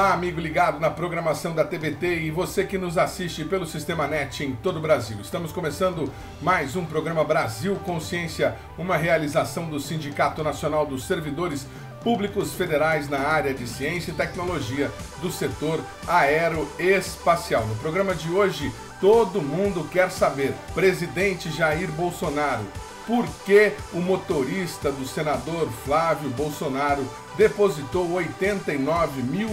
Olá, amigo ligado na programação da TVT e você que nos assiste pelo Sistema NET em todo o Brasil. Estamos começando mais um programa Brasil Consciência, uma realização do Sindicato Nacional dos Servidores Públicos Federais na área de Ciência e Tecnologia do setor aeroespacial. No programa de hoje, todo mundo quer saber, presidente Jair Bolsonaro, por que o motorista do senador Flávio Bolsonaro depositou R$89 mil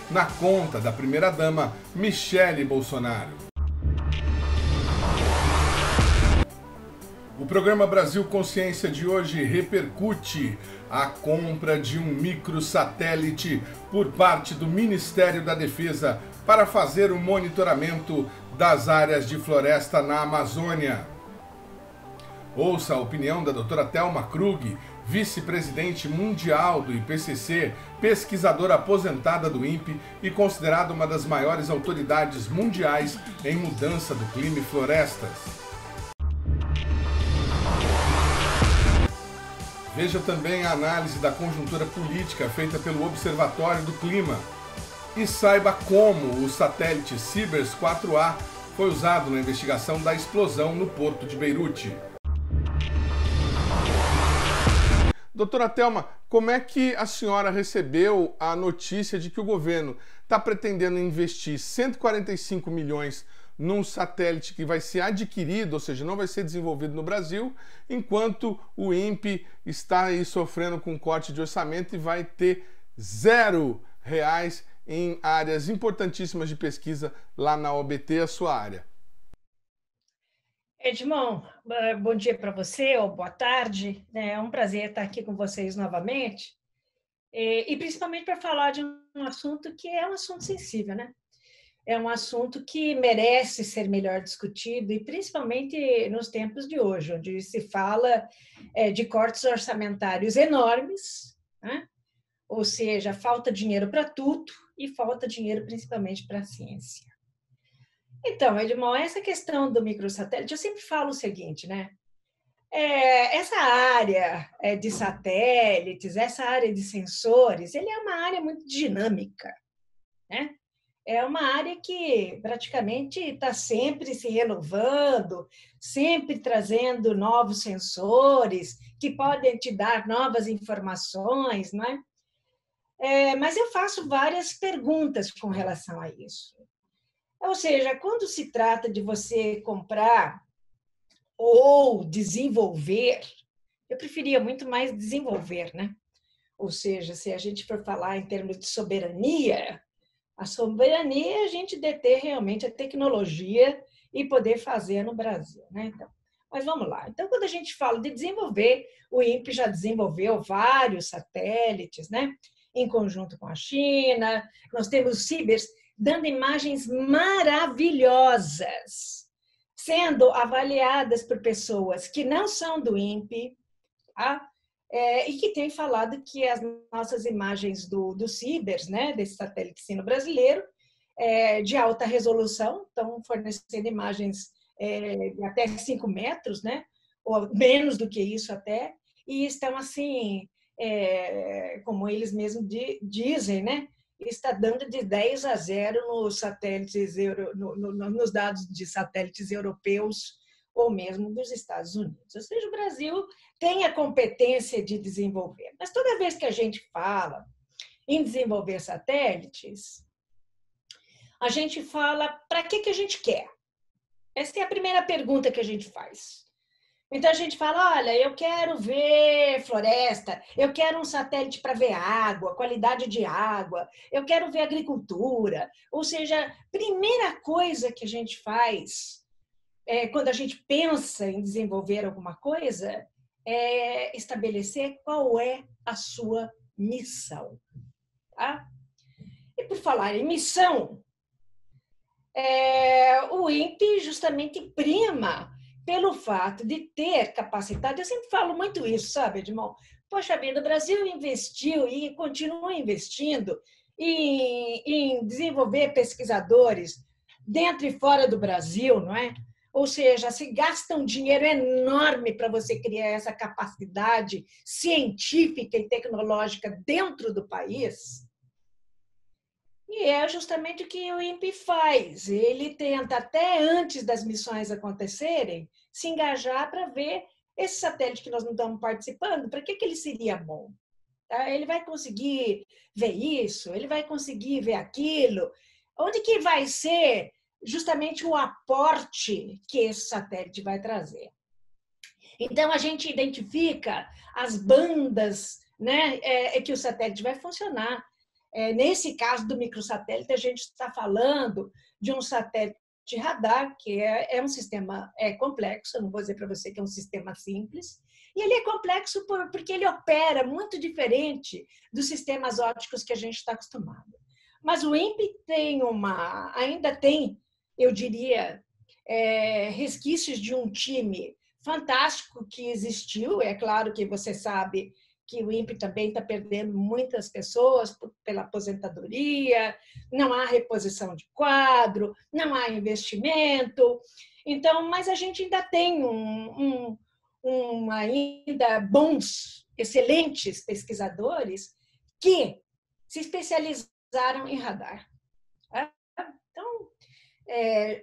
na conta da primeira-dama Michele Bolsonaro. O programa Brasil Consciência de hoje repercute a compra de um microsatélite por parte do Ministério da Defesa para fazer o monitoramento das áreas de floresta na Amazônia. Ouça a opinião da doutora Thelma Krug, vice-presidente mundial do IPCC, pesquisadora aposentada do INPE e considerada uma das maiores autoridades mundiais em mudança do clima e florestas. Veja também a análise da conjuntura política feita pelo Observatório do Clima. E saiba como o satélite Cibers 4A foi usado na investigação da explosão no porto de Beirute. Doutora Thelma, como é que a senhora recebeu a notícia de que o governo está pretendendo investir 145 milhões num satélite que vai ser adquirido, ou seja, não vai ser desenvolvido no Brasil, enquanto o INPE está aí sofrendo com corte de orçamento e vai ter R$0 em áreas importantíssimas de pesquisa lá na OBT, a sua área? Edmond, bom dia para você, ou boa tarde. É um prazer estar aqui com vocês novamente, e principalmente para falar de um assunto que é um assunto sensível, né? É um assunto que merece ser melhor discutido, e principalmente nos tempos de hoje, onde se fala de cortes orçamentários enormes, né? Ou seja, falta dinheiro para tudo e falta dinheiro principalmente para a ciência. Então, Edmond, essa questão do microsatélite, eu sempre falo o seguinte, né? Essa área de satélites, essa área de sensores, ele é uma área muito dinâmica, né? É uma área que praticamente está sempre se renovando, sempre trazendo novos sensores que podem te dar novas informações, não é? Mas eu faço várias perguntas com relação a isso. Ou seja, quando se trata de você comprar ou desenvolver, eu preferia muito mais desenvolver, né? Ou seja, se a gente for falar em termos de soberania, a soberania é a gente deter realmente a tecnologia e poder fazer no Brasil, né? Então, mas vamos lá. Então, quando a gente fala de desenvolver, o INPE já desenvolveu vários satélites, né? Em conjunto com a China, nós temos Cibers dando imagens maravilhosas, sendo avaliadas por pessoas que não são do INPE, tá? E que têm falado que as nossas imagens do Cibers, né, desse satélite sino brasileiro, de alta resolução, estão fornecendo imagens de até 5 metros, né, ou menos do que isso até, e estão assim, como eles mesmos dizem, né, está dando de 10-0 nos satélites, nos dados de satélites europeus ou mesmo dos Estados Unidos. Ou seja, o Brasil tem a competência de desenvolver. Mas toda vez que a gente fala em desenvolver satélites, a gente fala para que a gente quer? Essa é a primeira pergunta que a gente faz. Então, a gente fala, olha, eu quero ver floresta, eu quero um satélite para ver água, qualidade de água, eu quero ver agricultura. Ou seja, primeira coisa que a gente faz quando a gente pensa em desenvolver alguma coisa é estabelecer qual é a sua missão. Tá? E por falar em missão, o INPE justamente prima pelo fato de ter capacidade. Eu sempre falo muito isso, sabe, Edmond? Poxa vida, o Brasil investiu e continua investindo em desenvolver pesquisadores dentro e fora do Brasil, não é? Ou seja, se gasta um dinheiro enorme para você criar essa capacidade científica e tecnológica dentro do país, E é justamente o que o INPE faz. Ele tenta, até antes das missões acontecerem, se engajar para ver esse satélite que nós não estamos participando, para que ele seria bom? Tá? Ele vai conseguir ver isso? Ele vai conseguir ver aquilo? Onde que vai ser justamente o aporte que esse satélite vai trazer? Então, a gente identifica as bandas, né, que o satélite vai funcionar. Nesse caso do microsatélite, a gente está falando de um satélite de radar, que é um sistema complexo, eu não vou dizer para você que é um sistema simples, e ele é complexo porque ele opera muito diferente dos sistemas ópticos que a gente está acostumado. Mas o INPE ainda tem, eu diria, resquícios de um time fantástico que existiu. É claro que você sabe que o INPE também está perdendo muitas pessoas pela aposentadoria, não há reposição de quadro, não há investimento. Então, mas a gente ainda tem ainda bons, excelentes pesquisadores que se especializaram em radar. Então,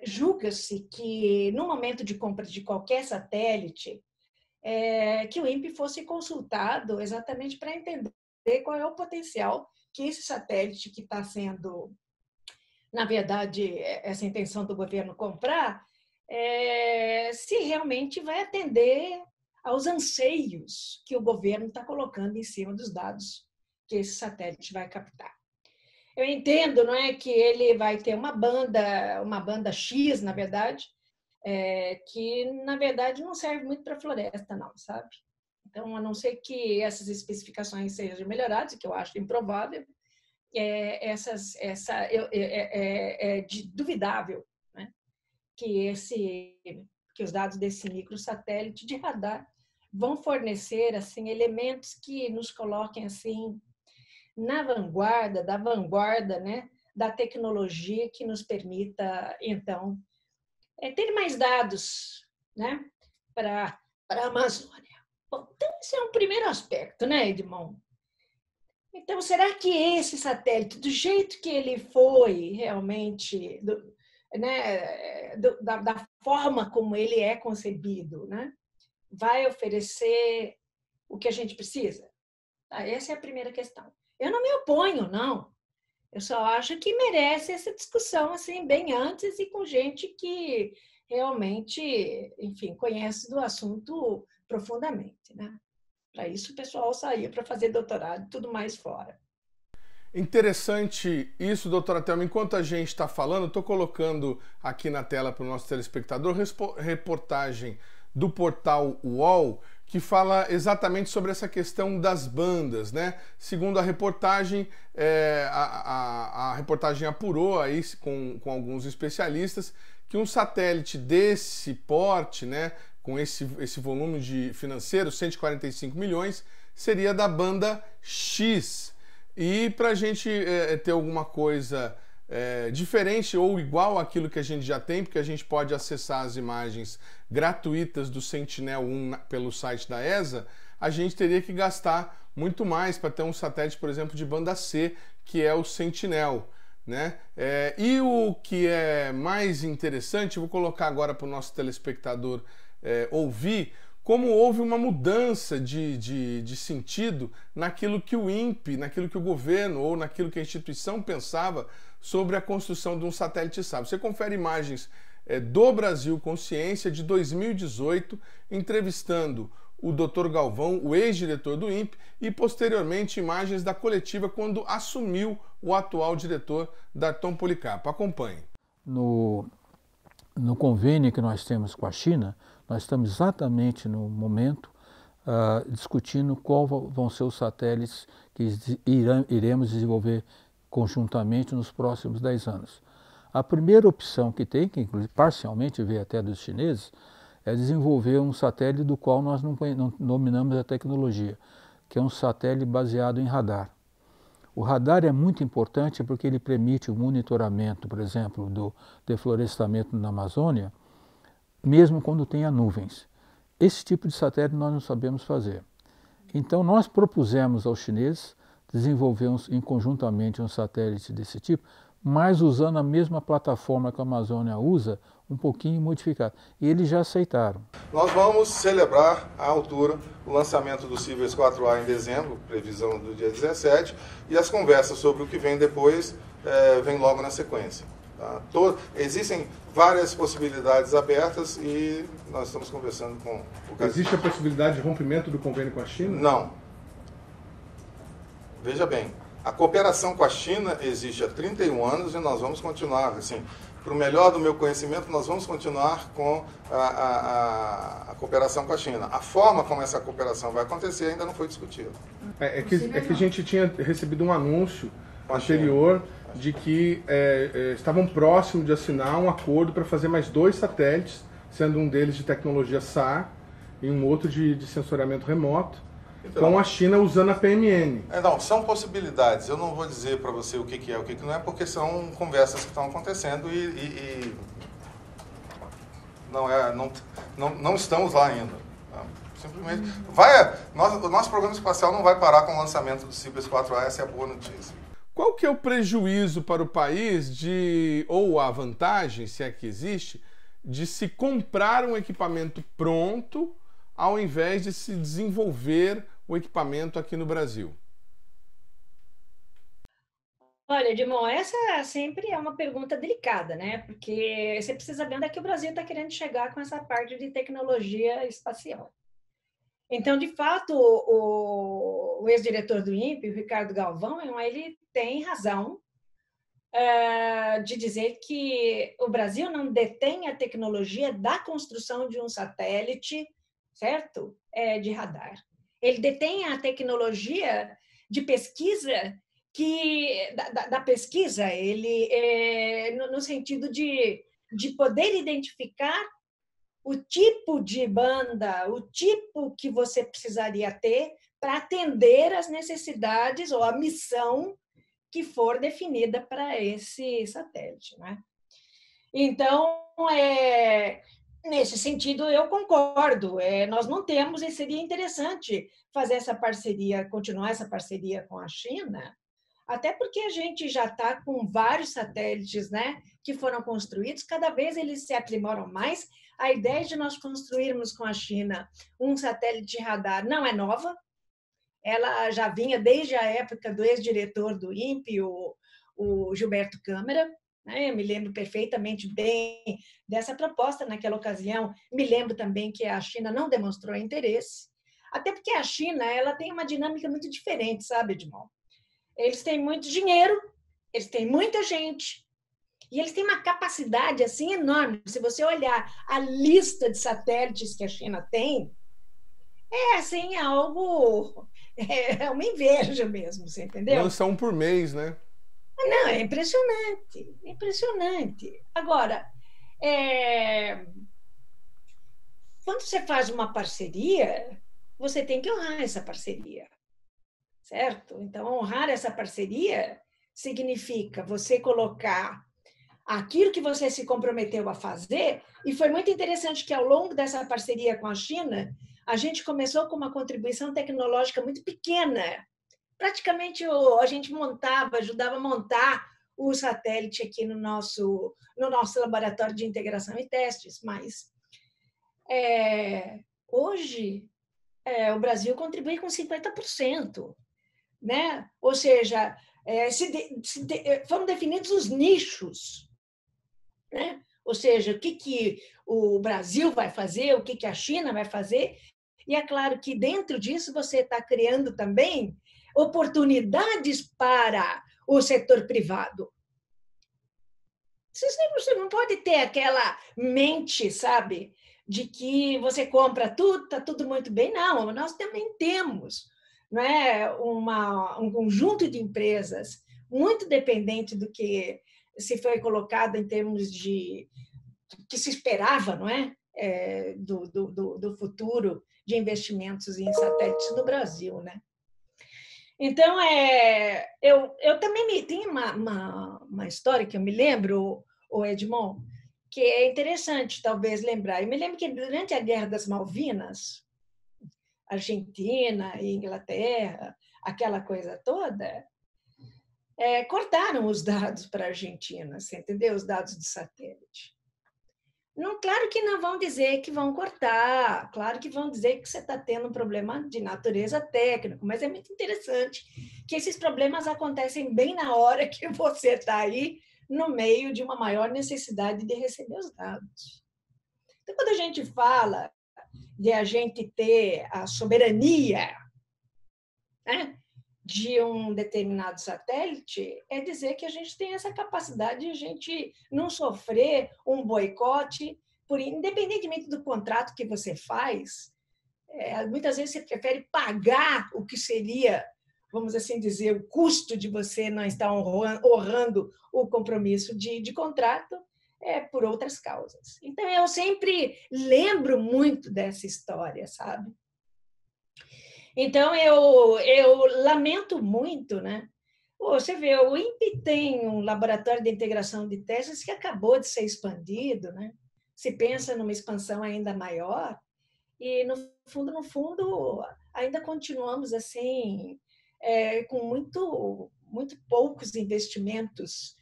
julga-se que no momento de compra de qualquer satélite, que o INPE fosse consultado exatamente para entender qual é o potencial que esse satélite que está sendo, na verdade, essa intenção do governo comprar, se realmente vai atender aos anseios que o governo está colocando em cima dos dados que esse satélite vai captar. Eu entendo, não é, que ele vai ter uma banda X, na verdade, que, na verdade, não serve muito para floresta, não, sabe? Então, a não ser que essas especificações sejam melhoradas, que eu acho improvável, é duvidável, né? que os dados desse microsatélite de radar vão fornecer assim, elementos que nos coloquem assim, na vanguarda, né? da tecnologia que nos permita, então, ter mais dados, né? para a Amazônia. Bom, então, esse é um primeiro aspecto, né, Edmond? Então, será que esse satélite, do jeito que ele foi realmente, da forma como ele é concebido, né, vai oferecer o que a gente precisa? Essa é a primeira questão. Eu não me oponho, não. Eu só acho que merece essa discussão assim bem antes e com gente que realmente, enfim, conhece do assunto profundamente, né? Para isso o pessoal saía para fazer doutorado e tudo mais fora. Interessante isso, doutora Thelma. Enquanto a gente está falando, estou colocando aqui na tela para o nosso telespectador reportagem do portal UOL, que fala exatamente sobre essa questão das bandas, né? Segundo a reportagem, a reportagem apurou aí com alguns especialistas que um satélite desse porte, né, com esse volume de financeiro, 145 milhões, seria da banda X. E para a gente ter alguma coisa diferente ou igual àquilo que a gente já tem, porque a gente pode acessar as imagens gratuitas do Sentinel-1 pelo site da ESA, a gente teria que gastar muito mais para ter um satélite, por exemplo, de banda C, que é o Sentinel. Né? E o que é mais interessante, vou colocar agora para o nosso telespectador ouvir, como houve uma mudança de sentido naquilo que o INPE, naquilo que o governo ou naquilo que a instituição pensava sobre a construção de um satélite SAR. Você confere imagens do Brasil Consciência de 2018, entrevistando o Dr. Galvão, o ex-diretor do INPE, e posteriormente imagens da coletiva quando assumiu o atual diretor, Darton Policarpo. Acompanhe. No convênio que nós temos com a China, nós estamos exatamente no momento discutindo qual vão ser os satélites que iremos desenvolver conjuntamente nos próximos 10 anos. A primeira opção que tem, que inclusive parcialmente veio até dos chineses, é desenvolver um satélite do qual nós não dominamos a tecnologia, que é um satélite baseado em radar. O radar é muito importante porque ele permite o monitoramento, por exemplo, do deflorestamento na Amazônia, mesmo quando tenha nuvens. Esse tipo de satélite nós não sabemos fazer. Então nós propusemos aos chineses desenvolver conjuntamente um satélite desse tipo, mas usando a mesma plataforma que a Amazônia usa, um pouquinho modificado. E eles já aceitaram. Nós vamos celebrar à altura o lançamento do Cibers 4A em dezembro, previsão do dia 17, e as conversas sobre o que vem depois vem logo na sequência. Tá? Existem várias possibilidades abertas e nós estamos conversando com o Brasil. Existe a possibilidade de rompimento do convênio com a China? Não. Veja bem, a cooperação com a China existe há 31 anos e nós vamos continuar, assim, para o melhor do meu conhecimento, nós vamos continuar com a cooperação com a China. A forma como essa cooperação vai acontecer ainda não foi discutida. É que a gente tinha recebido um anúncio anterior de que estavam próximos de assinar um acordo para fazer mais 2 satélites, sendo um deles de tecnologia SAR e um outro de sensoriamento remoto, então, com a China usando a PMN. Não, são possibilidades. Eu não vou dizer para você o que é, o que não é, porque são conversas que estão acontecendo e não estamos lá ainda. Simplesmente o nosso programa espacial não vai parar com o lançamento do Cibers 4A, essa é a boa notícia. Qual que é o prejuízo para o país ou a vantagem, se é que existe, de se comprar um equipamento pronto ao invés de se desenvolver o equipamento aqui no Brasil? Olha, Edmond, essa sempre é uma pergunta delicada, né? Porque você precisa ver onde é que o Brasil está querendo chegar com essa parte de tecnologia espacial. Então, de fato, o ex-diretor do INPE, o Ricardo Galvão, ele tem razão de dizer que o Brasil não detém a tecnologia da construção de um satélite, certo? De radar. Ele detém a tecnologia de pesquisa da pesquisa, no sentido de poder identificar o tipo de banda, o tipo que você precisaria ter para atender às necessidades ou a missão que for definida para esse satélite, né? Então, nesse sentido, eu concordo. Nós não temos, e seria interessante fazer essa parceria, continuar essa parceria com a China, até porque a gente já está com vários satélites, né, que foram construídos, cada vez eles se aprimoram mais. A ideia de nós construirmos com a China um satélite de radar não é nova, ela já vinha desde a época do ex-diretor do INPE, o Gilberto Câmara. Eu me lembro perfeitamente bem dessa proposta naquela ocasião. Me lembro também que a China não demonstrou interesse, até porque a China ela tem uma dinâmica muito diferente, sabe, Edmond? Eles têm muito dinheiro, eles têm muita gente, e eles têm uma capacidade assim enorme. Se você olhar a lista de satélites que a China tem, assim, é uma inveja mesmo, você entendeu? Lança um por mês, né? Não, é impressionante, impressionante. Agora, quando você faz uma parceria, você tem que honrar essa parceria, certo? Então, honrar essa parceria significa você colocar aquilo que você se comprometeu a fazer, e foi muito interessante que, ao longo dessa parceria com a China, a gente começou com uma contribuição tecnológica muito pequena. Praticamente a gente ajudava a montar o satélite aqui no nosso laboratório de integração e testes, mas hoje o Brasil contribui com 50%, né? Ou seja, foram definidos os nichos, né? Ou seja, o que o Brasil vai fazer, o que a China vai fazer, e é claro que dentro disso você está criando também oportunidades para o setor privado. Você não pode ter aquela mente, sabe, de que você compra tudo, está tudo muito bem. Não, nós também temos, não é, um conjunto de empresas muito dependente do que se foi colocado em termos de que se esperava, não é, do futuro de investimentos em satélites no Brasil, né? Então, eu também tenho uma história que eu me lembro, o Edmond, que é interessante, talvez, lembrar. Eu me lembro que, durante a Guerra das Malvinas, Argentina e Inglaterra, aquela coisa toda, cortaram os dados para a Argentina, você entendeu? Os dados de satélite. Não, claro que não vão dizer que vão cortar, claro que vão dizer que você está tendo um problema de natureza técnica, mas é muito interessante que esses problemas acontecem bem na hora que você está aí no meio de uma maior necessidade de receber os dados. Então, quando a gente fala de a gente ter a soberania, né, de um determinado satélite, é dizer que a gente tem essa capacidade de a gente não sofrer um boicote, independentemente do contrato que você faz, muitas vezes você prefere pagar o que seria, vamos assim dizer, o custo de você não estar honrando o compromisso de contrato, por outras causas. Então, eu sempre lembro muito dessa história, sabe? Então, eu lamento muito, né? Você vê, o INPE tem um laboratório de integração de testes que acabou de ser expandido, né? Se pensa numa expansão ainda maior, e no fundo, ainda continuamos assim, com muito poucos investimentos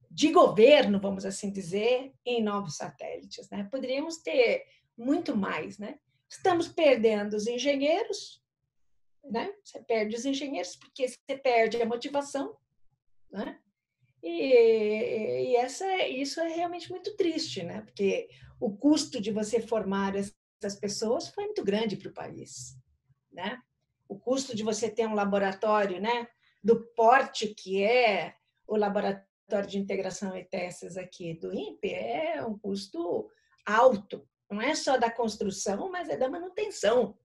de governo, vamos assim dizer, em novos satélites, né? Poderíamos ter muito mais, né? Estamos perdendo os engenheiros, né? Você perde os engenheiros porque você perde a motivação, né? E isso é realmente muito triste, né? Porque o custo de você formar essas pessoas foi muito grande para o país, né? O custo de você ter um laboratório, né, do porte que é o laboratório de integração e testes aqui do INPE, é um custo alto. Não é só da construção, mas é da manutenção.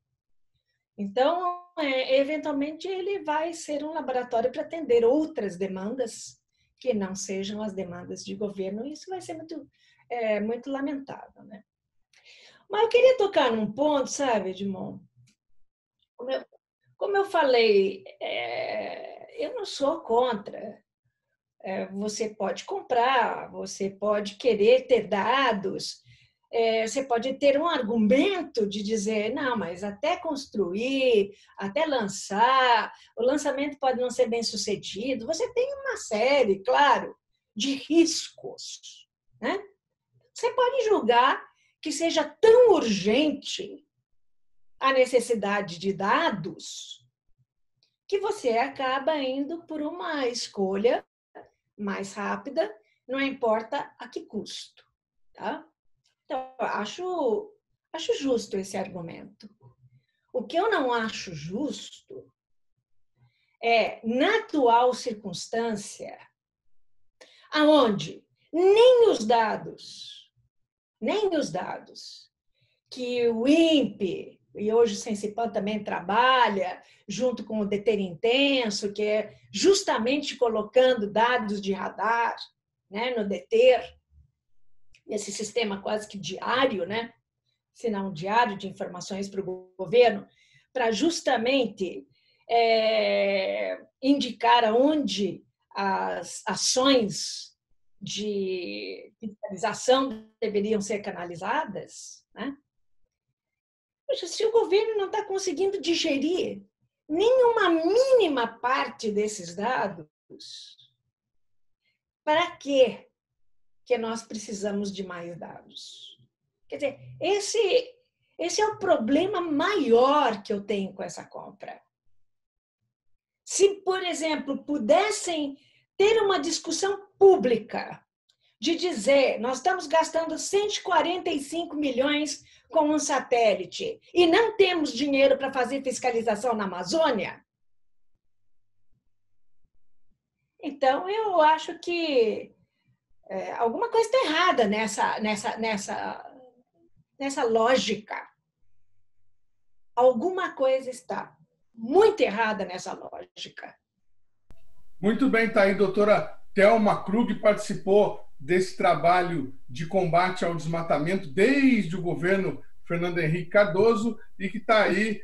Então, eventualmente, ele vai ser um laboratório para atender outras demandas que não sejam as demandas de governo. E isso vai ser muito lamentável, né? Mas eu queria tocar num ponto, sabe, Edmond? Como eu falei, eu não sou contra. Você pode comprar, você pode querer ter dados, você pode ter um argumento de dizer, não, mas até construir, até lançar, o lançamento pode não ser bem sucedido. Você tem uma série, claro, de riscos, né? Você pode julgar que seja tão urgente a necessidade de dados que você acaba indo por uma escolha mais rápida, não importa a que custo, tá? Então, acho justo esse argumento. O que eu não acho justo é, na atual circunstância, aonde nem os dados que o INPE, e hoje o Sensipan também trabalha, junto com o DETER Intenso, que é justamente colocando dados de radar, né, no DETER, esse sistema quase que diário, né, se não diário de informações para o governo, para justamente indicar aonde as ações de digitalização deveriam ser canalizadas, né? Poxa, se o governo não está conseguindo digerir nenhuma mínima parte desses dados, para quê que nós precisamos de mais dados? Quer dizer, esse é o problema maior que eu tenho com essa compra. Se, por exemplo, pudessem ter uma discussão pública de dizer, nós estamos gastando 145 milhões com um satélite e não temos dinheiro para fazer fiscalização na Amazônia, então eu acho que alguma coisa está errada nessa lógica. Alguma coisa está muito errada nessa lógica. Muito bem, tá aí, doutora Thelma Krug participou desse trabalho de combate ao desmatamento desde o governo Fernando Henrique Cardoso e que está aí,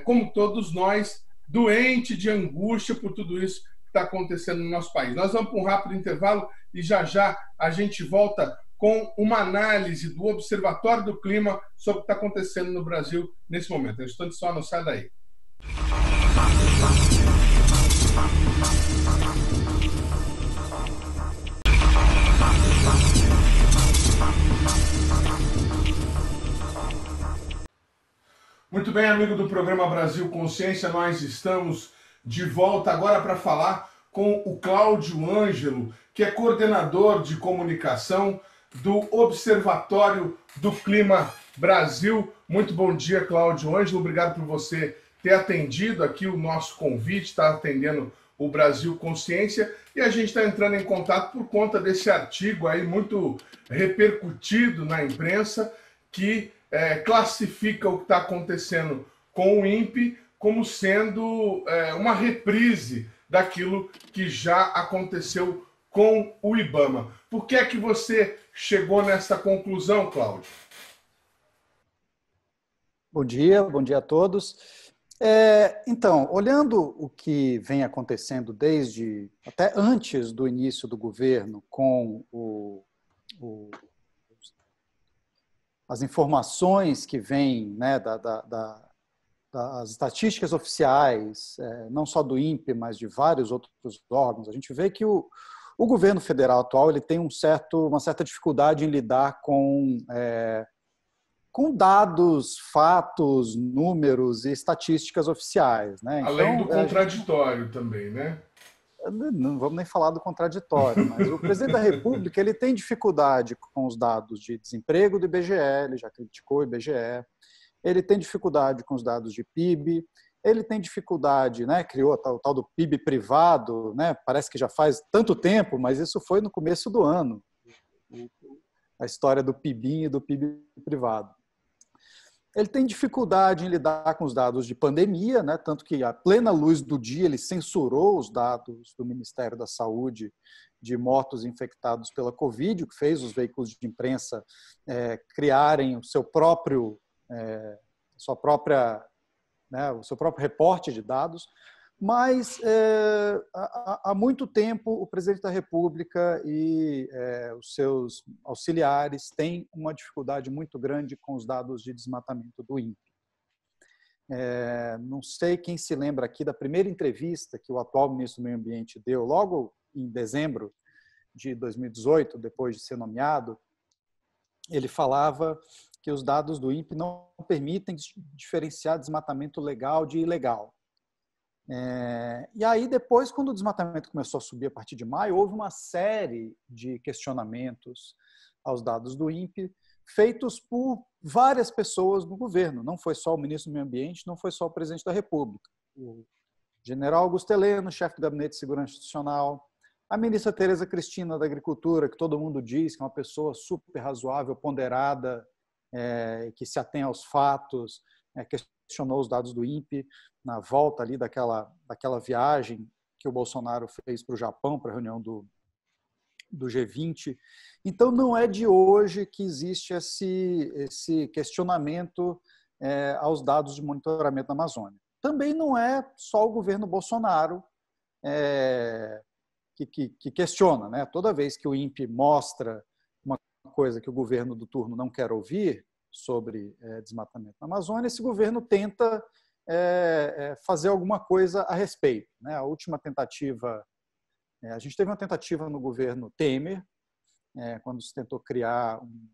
como todos nós, doente de angústia por tudo isso que está acontecendo no nosso país. Nós vamos para um rápido intervalo e já já a gente volta com uma análise do Observatório do Clima sobre o que está acontecendo no Brasil nesse momento. Eu estou só, não sai daí. Muito bem, amigo do programa Brasil Consciência, nós estamos de volta agora para falar com o Cláudio Ângelo, que é coordenador de comunicação do Observatório do Clima Brasil. Muito bom dia, Cláudio Ângelo. Obrigado por você ter atendido aqui o nosso convite, está atendendo o Brasil Consciência. E a gente está entrando em contato por conta desse artigo aí muito repercutido na imprensa, que classifica o que está acontecendo com o INPE como sendo uma reprise daquilo que já aconteceu com o IBAMA. Por que é que você chegou nessa conclusão, Cláudio? Bom dia a todos. Então, olhando o que vem acontecendo desde até antes do início do governo com as informações que vêm, né, das estatísticas oficiais, não só do INPE, mas de vários outros órgãos, a gente vê que o governo federal atual ele tem uma certa dificuldade em lidar com dados, fatos, números e estatísticas oficiais, né? Além do contraditório também, né? Não vamos nem falar do contraditório, mas o presidente da República ele tem dificuldade com os dados de desemprego do IBGE, ele já criticou o IBGE, ele tem dificuldade com os dados de PIB, ele tem dificuldade, né, criou o tal do PIB privado, né, parece que já faz tanto tempo, mas isso foi no começo do ano, a história do PIBinho e do PIB privado. Ele tem dificuldade em lidar com os dados de pandemia, né? Tanto que, à plena luz do dia, ele censurou os dados do Ministério da Saúde de mortos infectados pela Covid, o que fez os veículos de imprensa criarem o seu próprio reporte de dados. Mas, há muito tempo, o presidente da República e os seus auxiliares têm uma dificuldade muito grande com os dados de desmatamento do INPE. Não sei quem se lembra aqui da primeira entrevista que o atual ministro do Meio Ambiente deu, logo em dezembro de 2018, depois de ser nomeado. Ele falava que os dados do INPE não permitem diferenciar desmatamento legal de ilegal. E aí depois, quando o desmatamento começou a subir a partir de maio, houve uma série de questionamentos aos dados do INPE feitos por várias pessoas no governo. Não foi só o ministro do Meio Ambiente, não foi só o presidente da República. O general Augusto Heleno, chefe do Gabinete de Segurança Institucional, a ministra Tereza Cristina da Agricultura, que todo mundo diz que é uma pessoa super razoável, ponderada, que se atém aos fatos, questionou os dados do INPE na volta ali daquela viagem que o Bolsonaro fez para o Japão, para a reunião do G20. Então, não é de hoje que existe esse questionamento aos dados de monitoramento da Amazônia. Também não é só o governo Bolsonaro que questiona, né? Toda vez que o INPE mostra uma coisa que o governo do turno não quer ouvir sobre desmatamento na Amazônia, esse governo tenta fazer alguma coisa a respeito, né? A última tentativa, a gente teve uma tentativa no governo Temer, quando se tentou criar um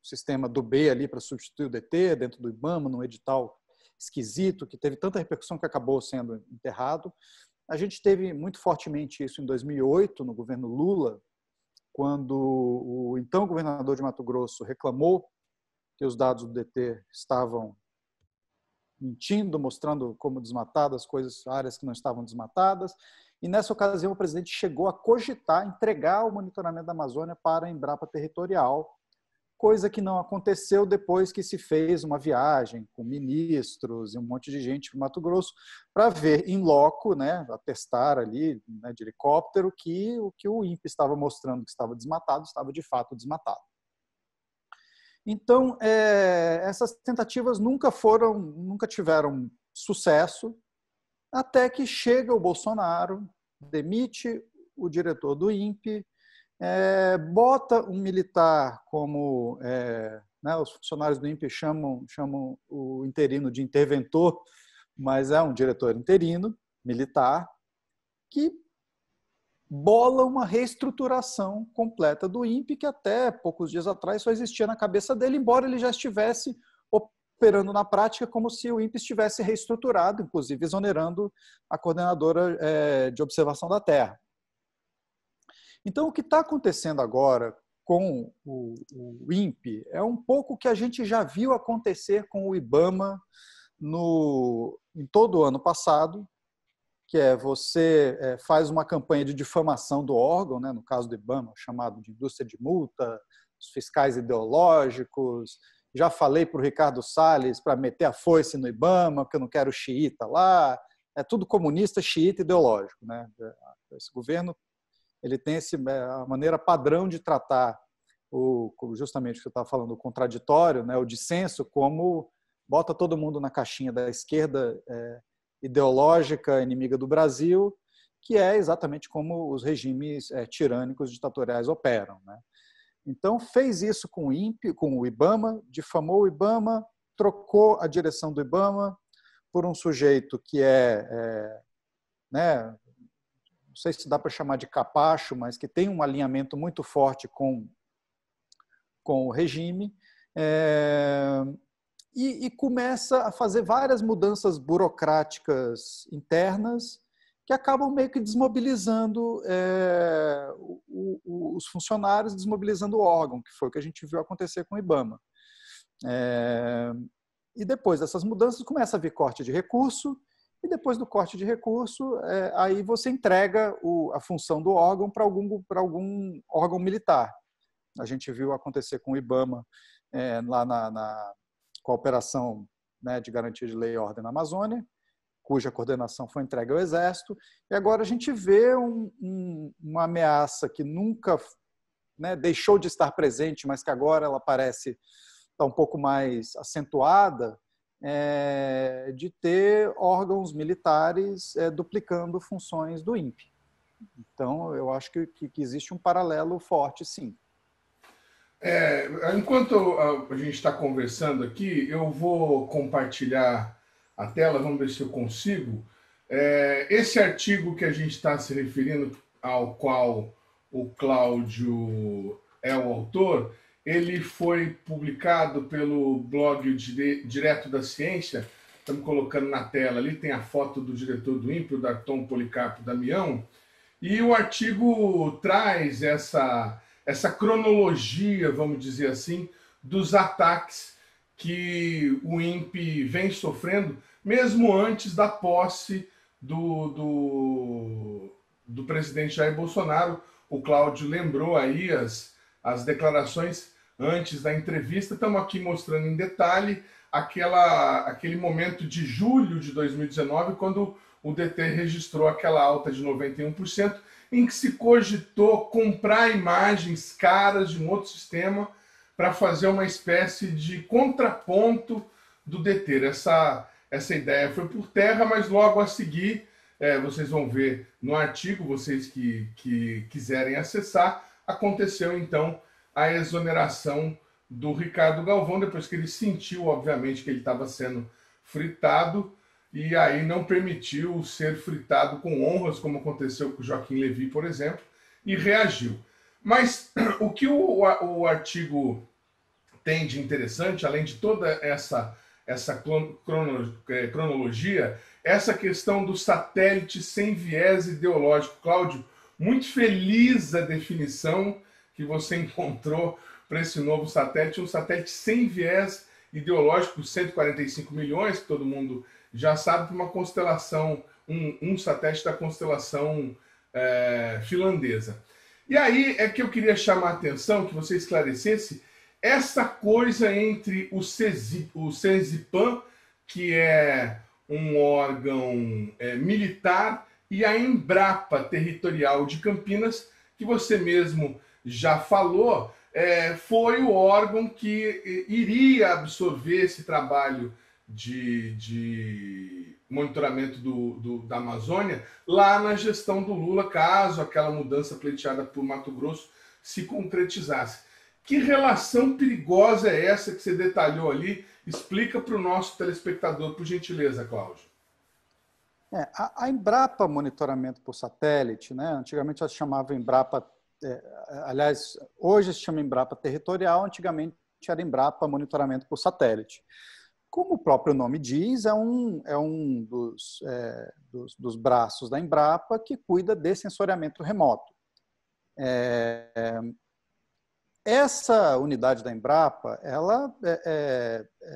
sistema do B ali para substituir o DT dentro do IBAMA, num edital esquisito, que teve tanta repercussão que acabou sendo enterrado. A gente teve muito fortemente isso em 2008, no governo Lula, quando o então governador de Mato Grosso reclamou que os dados do DT estavam mentindo, mostrando como desmatadas áreas que não estavam desmatadas. E nessa ocasião o presidente chegou a cogitar entregar o monitoramento da Amazônia para a Embrapa Territorial, coisa que não aconteceu depois que se fez uma viagem com ministros e um monte de gente para o Mato Grosso para ver em loco, né, atestar ali, né, de helicóptero, que o que o INPE estava mostrando que estava desmatado, estava de fato desmatado. Então, essas tentativas nunca tiveram sucesso, até que chega o Bolsonaro, demite o diretor do INPE, bota um militar como... né, os funcionários do INPE chamam o interino de interventor, mas é um diretor interino, militar, que bola uma reestruturação completa do INPE, que até poucos dias atrás só existia na cabeça dele, embora ele já estivesse operando na prática como se o INPE estivesse reestruturado, inclusive exonerando a coordenadora de observação da Terra. Então, o que está acontecendo agora com o INPE é um pouco o que a gente já viu acontecer com o IBAMA em todo o ano passado, que você faz uma campanha de difamação do órgão, né, no caso do IBAMA, chamado de indústria de multa, os fiscais ideológicos. Já falei para o Ricardo Salles para meter a foice no IBAMA, porque eu não quero xiita lá. É tudo comunista, xiita, ideológico, né? Esse governo ele tem a maneira padrão de tratar justamente o que você estava falando, o contraditório, né, o dissenso, como bota todo mundo na caixinha da esquerda ideológica, inimiga do Brasil, que é exatamente como os regimes tirânicos ditatoriais operam, né? Então, fez isso com o INPE, com o IBAMA, difamou o IBAMA, trocou a direção do IBAMA por um sujeito que né, não sei se dá para chamar de capacho, mas que tem um alinhamento muito forte com o regime, e começa a fazer várias mudanças burocráticas internas que acabam meio que desmobilizando os funcionários, desmobilizando o órgão, que foi o que a gente viu acontecer com o IBAMA. E depois dessas mudanças começa a vir corte de recurso, e depois do corte de recurso, aí você entrega a função do órgão para algum órgão militar. A gente viu acontecer com o IBAMA lá com a operação, né, de garantia de lei e ordem na Amazônia, cuja coordenação foi entregue ao Exército, e agora a gente vê uma ameaça que nunca, né, deixou de estar presente, mas que agora ela parece estar um pouco mais acentuada, de ter órgãos militares duplicando funções do INPE. Então, eu acho que existe um paralelo forte, sim. Enquanto a gente está conversando aqui, eu vou compartilhar a tela, vamos ver se eu consigo. Esse artigo que a gente está se referindo, ao qual o Cláudio é o autor, ele foi publicado pelo blog Direto da Ciência. Estamos colocando na tela ali, tem a foto do diretor do INPE, o Dr. Policarpo Damião, e o artigo traz essa cronologia, vamos dizer assim, dos ataques que o INPE vem sofrendo, mesmo antes da posse do presidente Jair Bolsonaro. O Cláudio lembrou aí as declarações antes da entrevista. Estamos aqui mostrando em detalhe aquele momento de julho de 2019, quando o DT registrou aquela alta de 91%, em que se cogitou comprar imagens caras de um outro sistema para fazer uma espécie de contraponto do DT. Essa ideia foi por terra, mas logo a seguir, vocês vão ver no artigo, vocês que quiserem acessar, aconteceu então a exoneração do Ricardo Galvão, depois que ele sentiu, obviamente, que ele estava sendo fritado, e aí não permitiu ser fritado com honras, como aconteceu com o Joaquim Levy, por exemplo, e reagiu. Mas o que o artigo tem de interessante, além de toda essa cronologia, essa questão do satélite sem viés ideológico. Cláudio, muito feliz a definição que você encontrou para esse novo satélite, um satélite sem viés ideológico, 145 milhões, que todo mundo já sabe, para uma constelação, um satélite da constelação finlandesa. E aí é que eu queria chamar a atenção, que você esclarecesse essa coisa entre o CENSIPAM, que é um órgão militar, e a Embrapa Territorial de Campinas, que você mesmo já falou, foi o órgão que iria absorver esse trabalho de monitoramento da Amazônia lá na gestão do Lula, caso aquela mudança pleiteada por Mato Grosso se concretizasse. Que relação perigosa é essa que você detalhou ali? Explica para o nosso telespectador, por gentileza, Cláudio. A Embrapa Monitoramento por Satélite, né? Antigamente ela se chamava Embrapa, aliás, hoje se chama Embrapa Territorial, antigamente era Embrapa Monitoramento por Satélite. Como o próprio nome diz, é um dos braços da Embrapa que cuida de sensoriamento remoto. Essa unidade da Embrapa, ela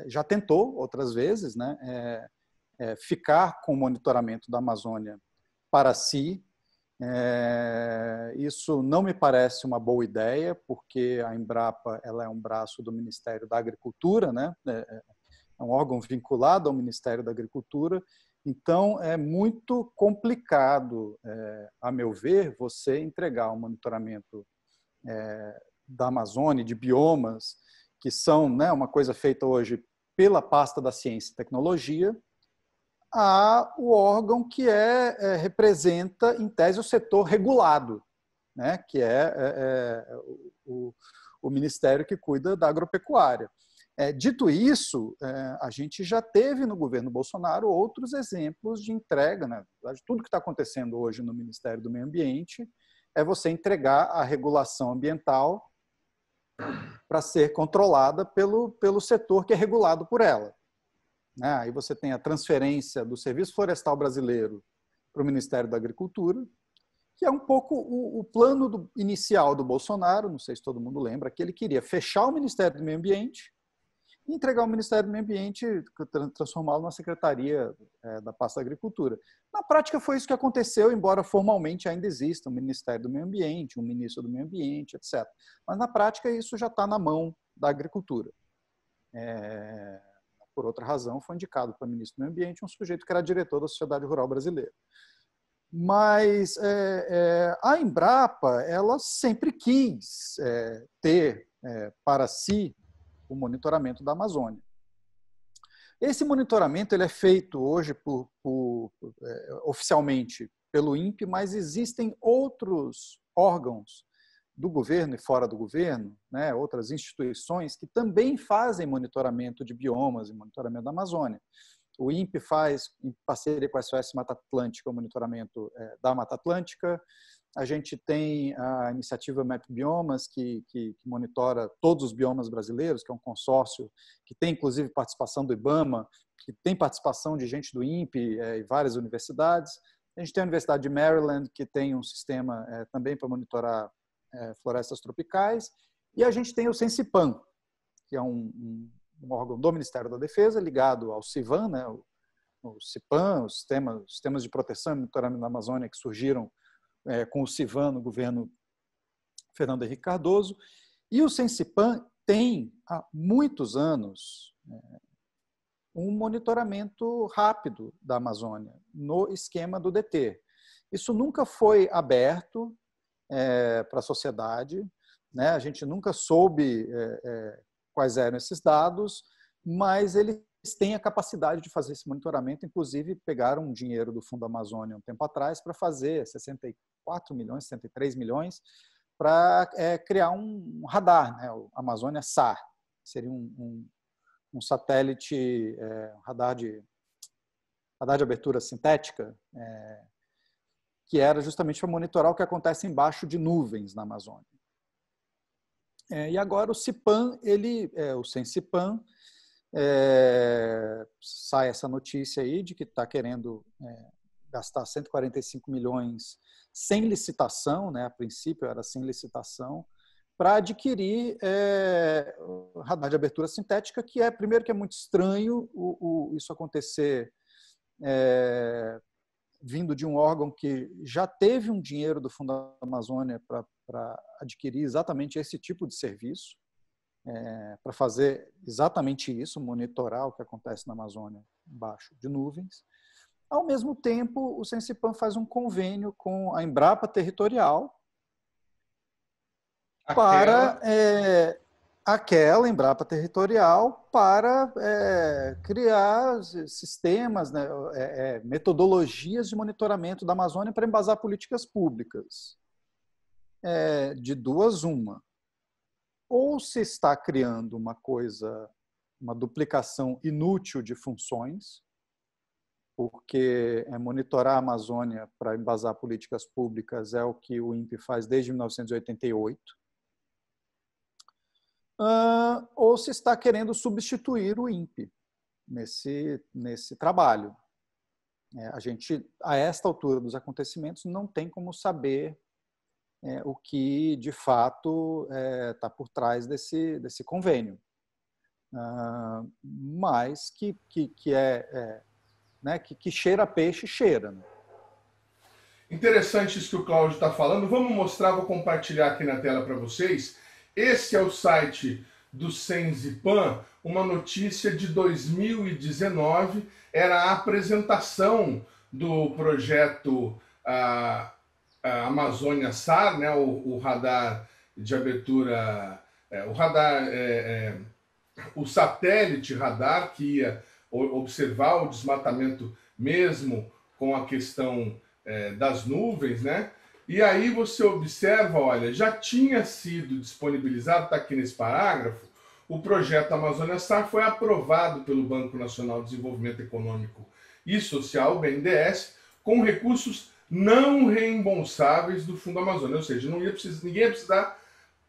já tentou outras vezes, né, ficar com o monitoramento da Amazônia para si. Isso não me parece uma boa ideia, porque a Embrapa ela é um braço do Ministério da Agricultura, né, é um órgão vinculado ao Ministério da Agricultura. Então, é muito complicado, a meu ver, você entregar um monitoramento da Amazônia, de biomas, que são, né, uma coisa feita hoje pela pasta da Ciência e Tecnologia, a o órgão que representa, em tese, o setor regulado, né, que o Ministério que cuida da agropecuária. Dito isso, a gente já teve no governo Bolsonaro outros exemplos de entrega, né? Tudo que está acontecendo hoje no Ministério do Meio Ambiente é você entregar a regulação ambiental para ser controlada pelo setor que é regulado por ela. Aí você tem a transferência do Serviço Florestal Brasileiro para o Ministério da Agricultura, que é um pouco o plano inicial do Bolsonaro, não sei se todo mundo lembra, que ele queria fechar o Ministério do Meio Ambiente e entregar o Ministério do Meio Ambiente, transformá-lo numa secretaria da pasta da Agricultura. Na prática foi isso que aconteceu, embora formalmente ainda exista um Ministério do Meio Ambiente, um Ministro do Meio Ambiente, etc. Mas na prática isso já está na mão da Agricultura. Por outra razão, foi indicado para o Ministro do Meio Ambiente um sujeito que era diretor da Sociedade Rural Brasileira. Mas a Embrapa, ela sempre quis ter para si o monitoramento da Amazônia. Esse monitoramento ele é feito hoje oficialmente pelo INPE, mas existem outros órgãos do governo e fora do governo, né, outras instituições que também fazem monitoramento de biomas e monitoramento da Amazônia. O INPE faz, em parceria com a SOS Mata Atlântica, o monitoramento da Mata Atlântica. A gente tem a iniciativa Map Biomas, que monitora todos os biomas brasileiros, que é um consórcio que tem, inclusive, participação do IBAMA, que tem participação de gente do INPE e várias universidades. A gente tem a Universidade de Maryland, que tem um sistema também para monitorar florestas tropicais. E a gente tem o Sensipan, que é um órgão do Ministério da Defesa, ligado ao CIVAM, né, o CIPAM, os sistemas de proteção e monitoramento da Amazônia que surgiram com o CIVAM no governo Fernando Henrique Cardoso. E o Sensipan tem, há muitos anos, um monitoramento rápido da Amazônia no esquema do DT. Isso nunca foi aberto para a sociedade, né? A gente nunca soube quais eram esses dados, mas eles têm a capacidade de fazer esse monitoramento. Inclusive, pegaram um dinheiro do Fundo Amazônia um tempo atrás para fazer 64 milhões, 63 milhões, para criar um radar, né? O Amazônia SAR. Seria um satélite, um radar de abertura sintética, que era justamente para monitorar o que acontece embaixo de nuvens na Amazônia. E agora o CIPAM, o Sensipan, sai essa notícia aí de que está querendo gastar 145 milhões sem licitação, né? A princípio era sem licitação, para adquirir radar de abertura sintética, primeiro que é muito estranho isso acontecer vindo de um órgão que já teve um dinheiro do Fundo da Amazônia para adquirir exatamente esse tipo de serviço, para fazer exatamente isso, monitorar o que acontece na Amazônia embaixo de nuvens. Ao mesmo tempo, o Sensipan faz um convênio com a Embrapa Territorial para aquela Embrapa Territorial para criar sistemas, né, metodologias de monitoramento da Amazônia para embasar políticas públicas. de duas uma. Ou se está criando uma coisa, uma duplicação inútil de funções, porque monitorar a Amazônia para embasar políticas públicas é o que o INPE faz desde 1988, ou se está querendo substituir o INPE nesse trabalho. A gente, a esta altura dos acontecimentos, não tem como saber o que, de fato, está por trás desse convênio. Mas que cheira peixe, cheira. Né? Interessante isso que o Cláudio está falando. Vamos mostrar, vou compartilhar aqui na tela para vocês. Esse é o site do Senzipan, uma notícia de 2019, era a apresentação do projeto Amazônia SAR, né, o radar de abertura, o satélite radar que ia observar o desmatamento mesmo com a questão das nuvens, né? E aí você observa, olha, já tinha sido disponibilizado, está aqui nesse parágrafo, o projeto Amazônia SAR foi aprovado pelo Banco Nacional de Desenvolvimento Econômico e Social, o BNDES, com recursos não reembolsáveis do Fundo Amazônia, ou seja, ninguém ia precisar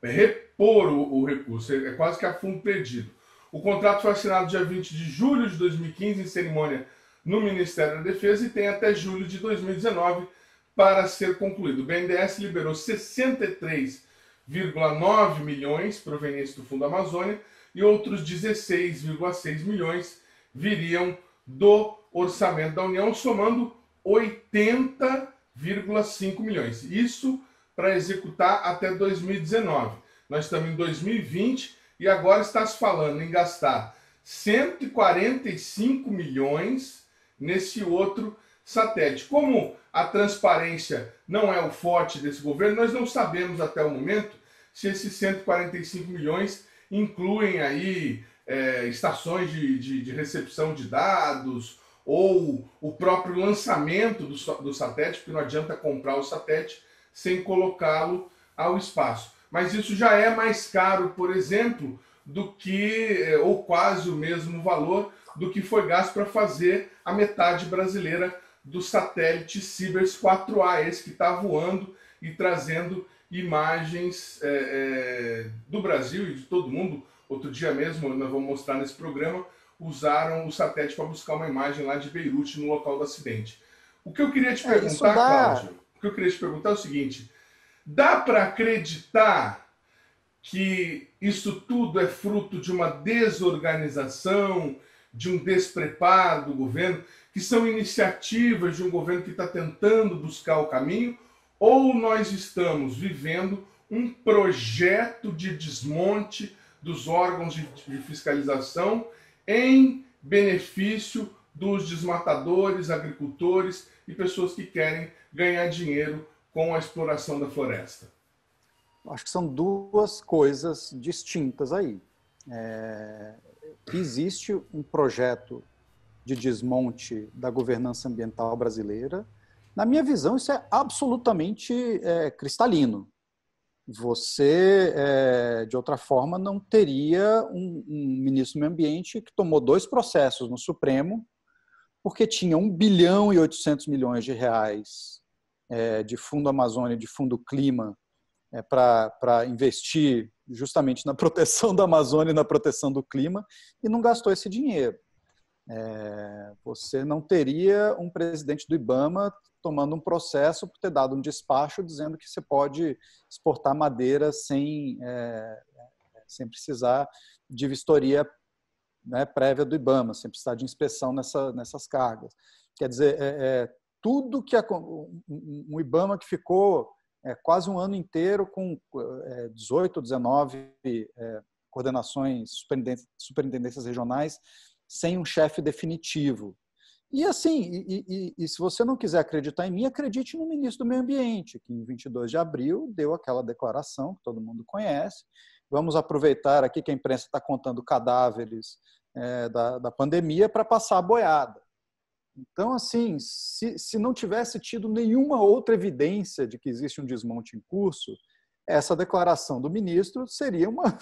repor o recurso, é quase que a fundo perdido. O contrato foi assinado dia 20 de julho de 2015, em cerimônia no Ministério da Defesa, e tem até julho de 2019 para ser concluído. O BNDES liberou 63,9 milhões provenientes do Fundo Amazônia e outros 16,6 milhões viriam do orçamento da União, somando 80,5 milhões. Isso para executar até 2019. Nós estamos em 2020 e agora está se falando em gastar 145 milhões nesse outro satélite. Como a transparência não é o forte desse governo, nós não sabemos até o momento se esses 145 milhões incluem aí estações de recepção de dados ou o próprio lançamento do satélite, porque não adianta comprar o satélite sem colocá-lo ao espaço. Mas isso já é mais caro, por exemplo, do que, ou quase o mesmo valor, do que foi gasto para fazer a metade brasileira do satélite Cibers 4A, esse que está voando e trazendo imagens do Brasil e de todo mundo. Outro dia mesmo, nós vamos mostrar nesse programa, usaram o satélite para buscar uma imagem lá de Beirute, no local do acidente. O que eu queria te perguntar, Cláudio, o que eu queria te perguntar é o seguinte: dá para acreditar que isso tudo é fruto de uma desorganização, de um despreparo do governo, que são iniciativas de um governo que está tentando buscar o caminho, ou nós estamos vivendo um projeto de desmonte dos órgãos de fiscalização em benefício dos desmatadores, agricultores e pessoas que querem ganhar dinheiro com a exploração da floresta? Acho que são duas coisas distintas aí. Existe um projeto de desmonte da governança ambiental brasileira. Na minha visão, isso é absolutamente cristalino. Você, de outra forma, não teria um ministro do Meio Ambiente que tomou 2 processos no Supremo, porque tinha 1 bilhão e 800 milhões de reais de Fundo Amazônia, de Fundo Clima, para investir justamente na proteção da Amazônia e na proteção do clima, e não gastou esse dinheiro. Você não teria um presidente do IBAMA tomando um processo por ter dado um despacho dizendo que você pode exportar madeira sem precisar de vistoria, né, prévia do IBAMA, sem precisar de inspeção nessas cargas. Quer dizer, tudo que um IBAMA que ficou quase um ano inteiro com 18 ou 19 coordenações, superintendências regionais, sem um chefe definitivo. E assim, e se você não quiser acreditar em mim, acredite no ministro do Meio Ambiente, que em 22 de abril deu aquela declaração que todo mundo conhece. Vamos aproveitar aqui que a imprensa está contando cadáveres da pandemia para passar a boiada. Então, assim, se não tivesse tido nenhuma outra evidência de que existe um desmonte em curso, essa declaração do ministro seria uma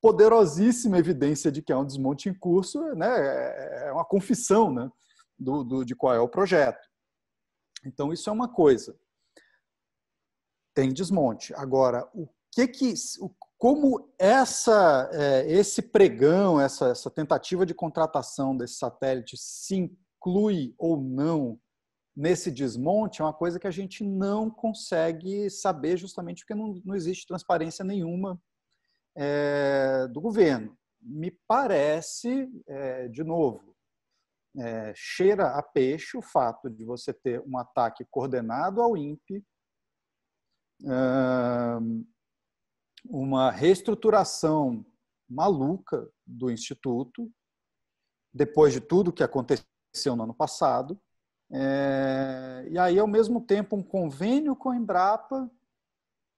poderosíssima evidência de que há um desmonte em curso, né? É uma confissão, né? De qual é o projeto. Então, isso é uma coisa. Tem desmonte. Agora, como esse pregão, essa tentativa de contratação desse satélite se inclui ou não nesse desmonte, é uma coisa que a gente não consegue saber, justamente porque não existe transparência nenhuma do governo. Me parece, de novo, cheira a peixe o fato de você ter um ataque coordenado ao INPE, uma reestruturação maluca do Instituto, depois de tudo que aconteceu no ano passado, e aí, ao mesmo tempo, um convênio com a Embrapa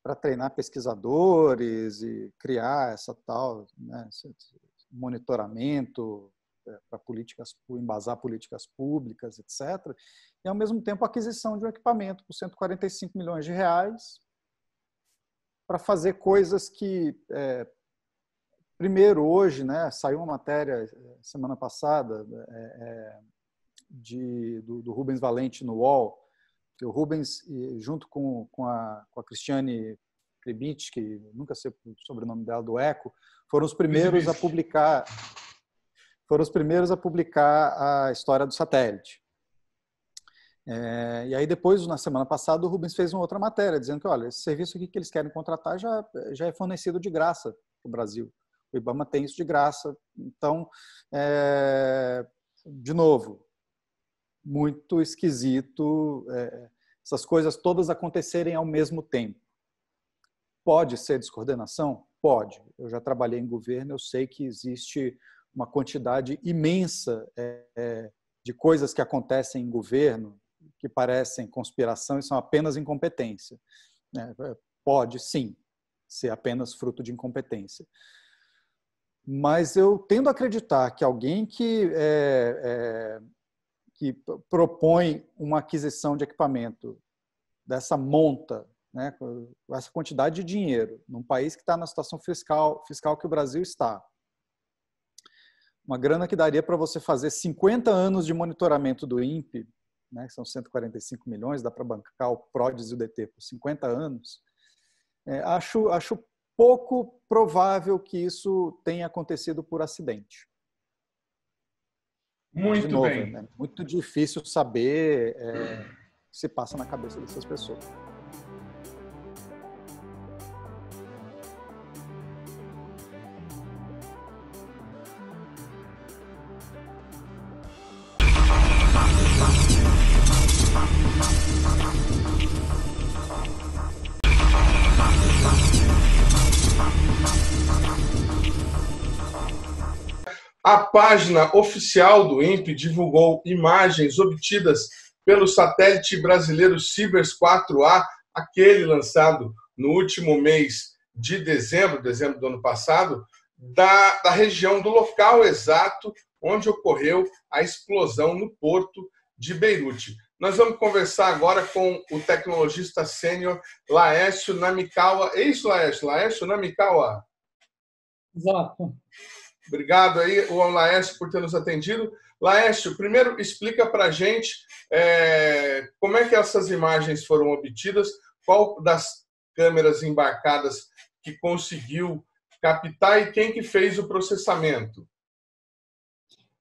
para treinar pesquisadores e criar essa tal, né, esse monitoramento para embasar políticas públicas, etc. E, ao mesmo tempo, a aquisição de um equipamento por 145 milhões de reais para fazer coisas que, primeiro, hoje, né, saiu uma matéria semana passada do Rubens Valente no UOL, que o Rubens, junto com a Cristiane Kribich, que nunca sei o sobrenome dela, do ECO, foram os primeiros a publicar a história do satélite. E aí depois, na semana passada, o Rubens fez uma outra matéria, dizendo que, olha, esse serviço aqui que eles querem contratar já é fornecido de graça para o Brasil. O IBAMA tem isso de graça. Então, de novo, muito esquisito essas coisas todas acontecerem ao mesmo tempo. Pode ser descoordenação? Pode. Eu já trabalhei em governo, eu sei que existe uma quantidade imensa de coisas que acontecem em governo que parecem conspiração e são apenas incompetência. Pode, sim, ser apenas fruto de incompetência. Mas eu tendo a acreditar que alguém que propõe uma aquisição de equipamento dessa monta, né, com essa quantidade de dinheiro, num país que está na situação fiscal que o Brasil está, uma grana que daria para você fazer 50 anos de monitoramento do INPE, né, que são 145 milhões, dá para bancar o PRODES e o DT por 50 anos, acho pouco provável que isso tenha acontecido por acidente. Muito de novo, bem. É muito difícil saber o que se passa na cabeça dessas pessoas. A página oficial do INPE divulgou imagens obtidas pelo satélite brasileiro Sibers 4A, aquele lançado no último mês de dezembro do ano passado, da região do local exato onde ocorreu a explosão no porto de Beirute. Nós vamos conversar agora com o tecnologista sênior Laércio Namikawa. É isso, Laércio? Laércio Namikawa? Exato. Obrigado aí, o Laércio, por ter nos atendido. Laércio, primeiro explica para a gente como é que essas imagens foram obtidas, qual das câmeras embarcadas que conseguiu captar e quem que fez o processamento.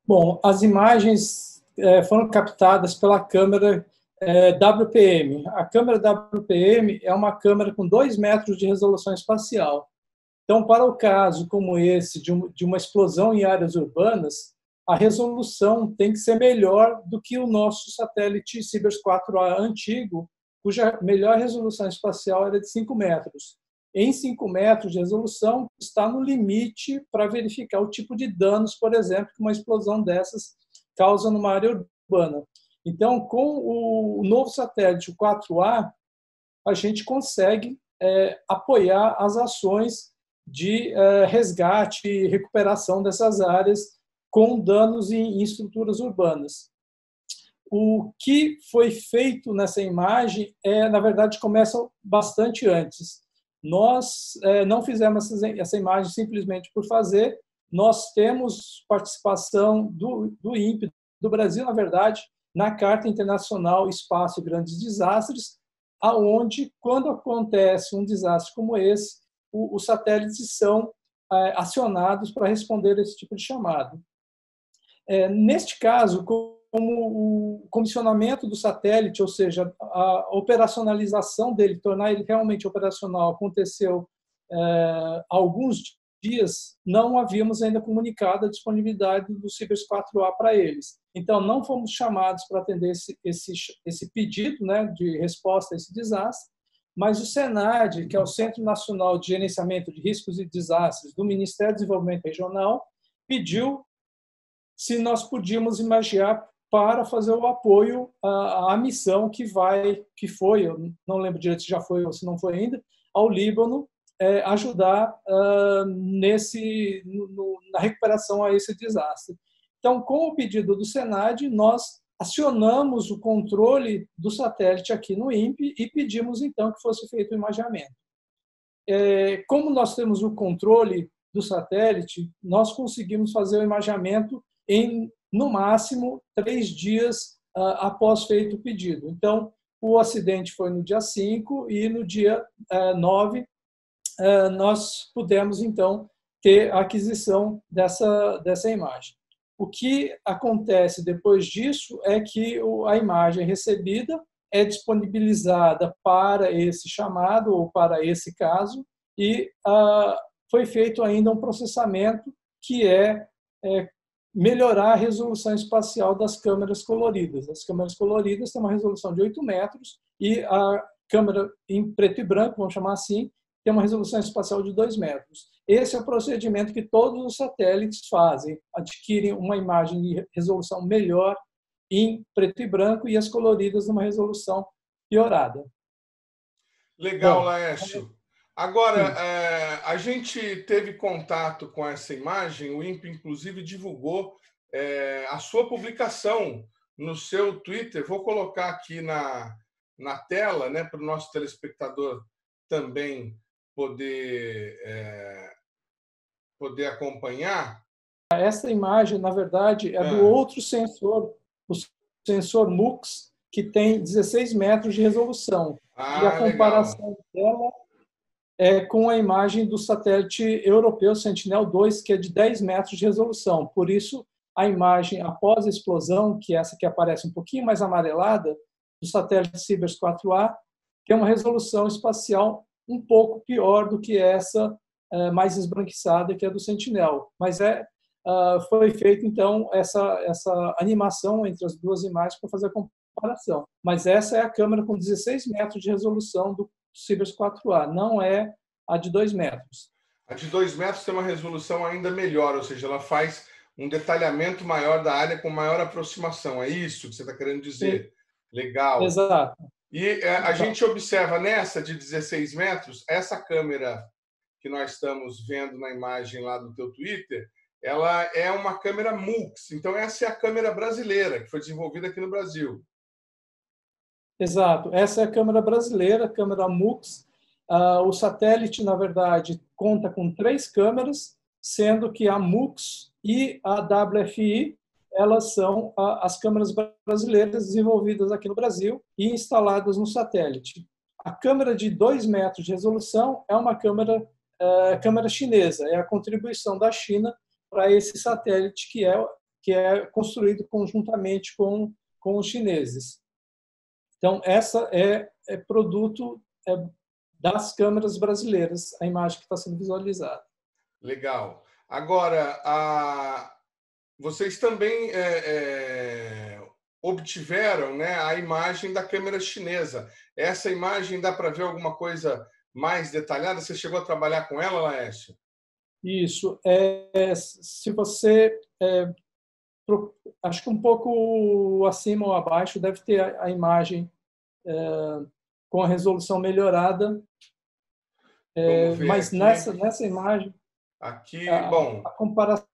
Bom, as imagens foram captadas pela câmera WPM. A câmera WPM é uma câmera com 2 metros de resolução espacial. Então, para o caso como esse, de uma explosão em áreas urbanas, a resolução tem que ser melhor do que o nosso satélite Sibers 4A antigo, cuja melhor resolução espacial era de 5 metros. Em 5 metros de resolução, está no limite para verificar o tipo de danos, por exemplo, que uma explosão dessas causa numa área urbana. Então, com o novo satélite, o 4A, a gente consegue apoiar as ações de resgate e recuperação dessas áreas com danos em estruturas urbanas. O que foi feito nessa imagem, na verdade, começa bastante antes. nós não fizemos essa imagem simplesmente por fazer, nós temos participação do INPE, do Brasil, na verdade, na Carta Internacional Espaço e Grandes Desastres, aonde, quando acontece um desastre como esse, os satélites são acionados para responder a esse tipo de chamado. Neste caso, como o comissionamento do satélite, ou seja, a operacionalização dele, tornar ele realmente operacional, aconteceu há alguns dias, não havíamos ainda comunicado a disponibilidade do Cibers 4A para eles. Então, não fomos chamados para atender esse pedido, né, de resposta a esse desastre, mas o SENAD, que é o Centro Nacional de Gerenciamento de Riscos e Desastres do Ministério do Desenvolvimento Regional, pediu se nós podíamos imaginar para fazer o apoio à missão que foi, eu não lembro direito se já foi ou se não foi ainda, ao Líbano, ajudar na recuperação a esse desastre. Então, com o pedido do SENAD, nós acionamos o controle do satélite aqui no INPE e pedimos, então, que fosse feito o imageamento. Como nós temos o controle do satélite, nós conseguimos fazer o imageamento em, no máximo, 3 dias após feito o pedido. Então, o acidente foi no dia 5 e no dia 9 nós pudemos, então, ter a aquisição dessa imagem. O que acontece depois disso é que a imagem recebida é disponibilizada para esse chamado ou para esse caso e foi feito ainda um processamento que melhorar a resolução espacial das câmeras coloridas. As câmeras coloridas têm uma resolução de 8 metros e a câmera em preto e branco, vamos chamar assim, tem uma resolução espacial de 2 metros. Esse é o procedimento que todos os satélites fazem, adquirem uma imagem de resolução melhor em preto e branco e as coloridas numa resolução piorada. Legal, Laércio. Agora, a gente teve contato com essa imagem, o INPE, inclusive, divulgou a sua publicação no seu Twitter. Vou colocar aqui na tela, né, para o nosso telespectador também poder acompanhar. Essa imagem, na verdade, é do outro sensor, o sensor MUX, que tem 16 metros de resolução. E a comparação dela é com a imagem do satélite europeu Sentinel-2, que é de 10 metros de resolução. Por isso, a imagem após a explosão, que é essa que aparece um pouquinho mais amarelada, do satélite Cibers 4A, tem uma resolução espacial um pouco pior do que essa mais esbranquiçada, que é do Sentinel. Mas foi feita, então, essa animação entre as duas imagens para fazer a comparação. Mas essa é a câmera com 16 metros de resolução do Cibers 4A, não é a de 2 metros. A de 2 metros tem uma resolução ainda melhor, ou seja, ela faz um detalhamento maior da área com maior aproximação. É isso que você está querendo dizer? Sim. Legal. Exato. E a gente observa nessa de 16 metros, essa câmera que nós estamos vendo na imagem lá do teu Twitter, ela é uma câmera MUX. Então, essa é a câmera brasileira, que foi desenvolvida aqui no Brasil. Exato. Essa é a câmera brasileira, a câmera MUX. O satélite, na verdade, conta com 3 câmeras, sendo que a MUX e a WFI elas são as câmeras brasileiras desenvolvidas aqui no Brasil e instaladas no satélite. A câmera de 2 metros de resolução é uma câmera chinesa, é a contribuição da China para esse satélite que é construído conjuntamente com os chineses. Então, essa é produto das câmeras brasileiras, a imagem que está sendo visualizada. Legal. Agora, vocês também obtiveram, né, a imagem da câmera chinesa. Essa imagem dá para ver alguma coisa mais detalhada? Você chegou a trabalhar com ela, Laércio? Isso. Se você... acho que um pouco acima ou abaixo deve ter a imagem com a resolução melhorada. Mas aqui, nessa imagem... Aqui, a comparação...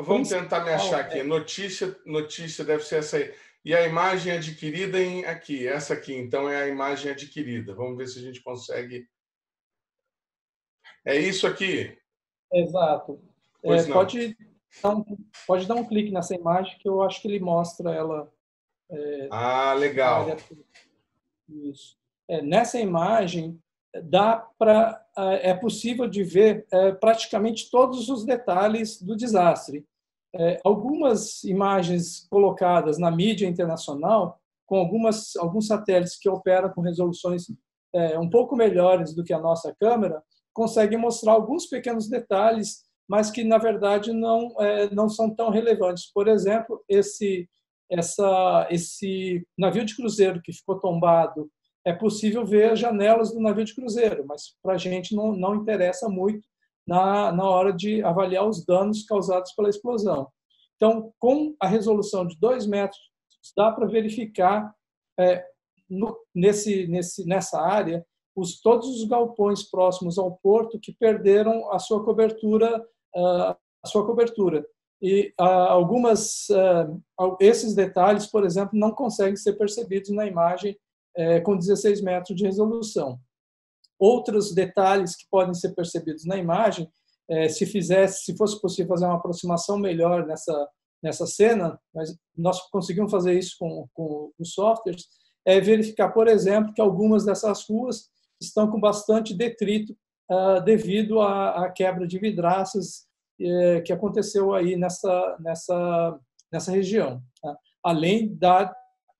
Vamos tentar me achar aqui. Notícia deve ser essa aí. E a imagem adquirida aqui. Essa aqui, então, é a imagem adquirida. Vamos ver se a gente consegue É isso aqui? Exato. Pois não. Pode dar um clique nessa imagem que eu acho que ele mostra ela. Legal. Isso. Nessa imagem é possível de ver praticamente todos os detalhes do desastre. Algumas imagens colocadas na mídia internacional, com alguns satélites que operam com resoluções um pouco melhores do que a nossa câmera, conseguem mostrar alguns pequenos detalhes, mas que, na verdade, não são tão relevantes. Por exemplo, esse navio de cruzeiro que ficou tombado, é possível ver as janelas do navio de cruzeiro, mas para a gente não interessa muito na hora de avaliar os danos causados pela explosão. Então, com a resolução de 2 metros, dá para verificar nessa área todos os galpões próximos ao porto que perderam a sua cobertura. E esses detalhes, por exemplo, não conseguem ser percebidos na imagem com 16 metros de resolução. Outros detalhes que podem ser percebidos na imagem, se fosse possível fazer uma aproximação melhor nessa cena, mas nós conseguimos fazer isso com os softwares, verificar, por exemplo, que algumas dessas ruas estão com bastante detrito devido à quebra de vidraças que aconteceu aí nessa região, tá? Além da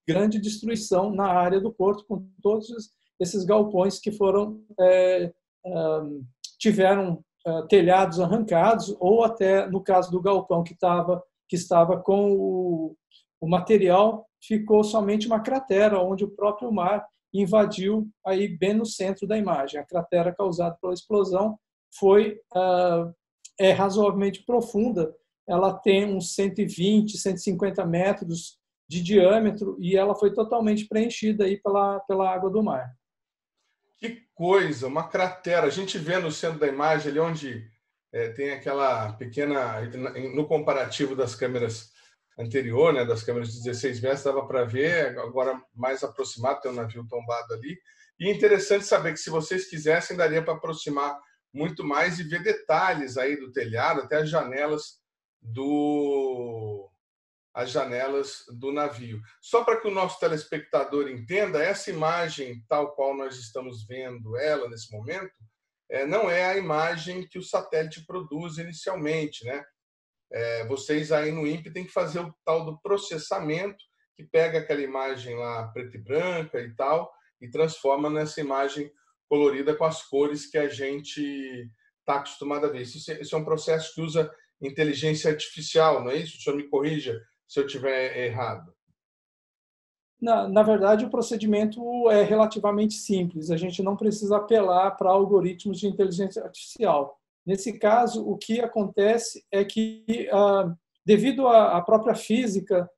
grande destruição na área do porto, com todos esses galpões que tiveram telhados arrancados, ou até, no caso do galpão que estava com o material, ficou somente uma cratera, onde o próprio mar invadiu aí bem no centro da imagem. A cratera causada pela explosão é razoavelmente profunda, ela tem uns 120, 150 metros de diâmetro e ela foi totalmente preenchida aí pela água do mar. Que coisa, uma cratera. A gente vê no centro da imagem, ali onde tem aquela pequena... No comparativo das câmeras anterior, né, das câmeras de 16 metros, dava para ver, agora mais aproximado, tem um navio tombado ali. E interessante saber que, se vocês quisessem, daria para aproximar muito mais e ver detalhes aí do telhado, até as janelas do navio. Só para que o nosso telespectador entenda, essa imagem, tal qual nós estamos vendo ela nesse momento, não é a imagem que o satélite produz inicialmente, né? Vocês aí no INPE têm que fazer o tal do processamento, que pega aquela imagem lá preta e branca e tal, e transforma nessa imagem colorida com as cores que a gente está acostumado a ver. Isso é um processo que usa inteligência artificial, não é isso? O senhor me corrija se eu estiver errado. Na verdade, o procedimento é relativamente simples. A gente não precisa apelar para algoritmos de inteligência artificial. Nesse caso, o que acontece é que, devido à própria física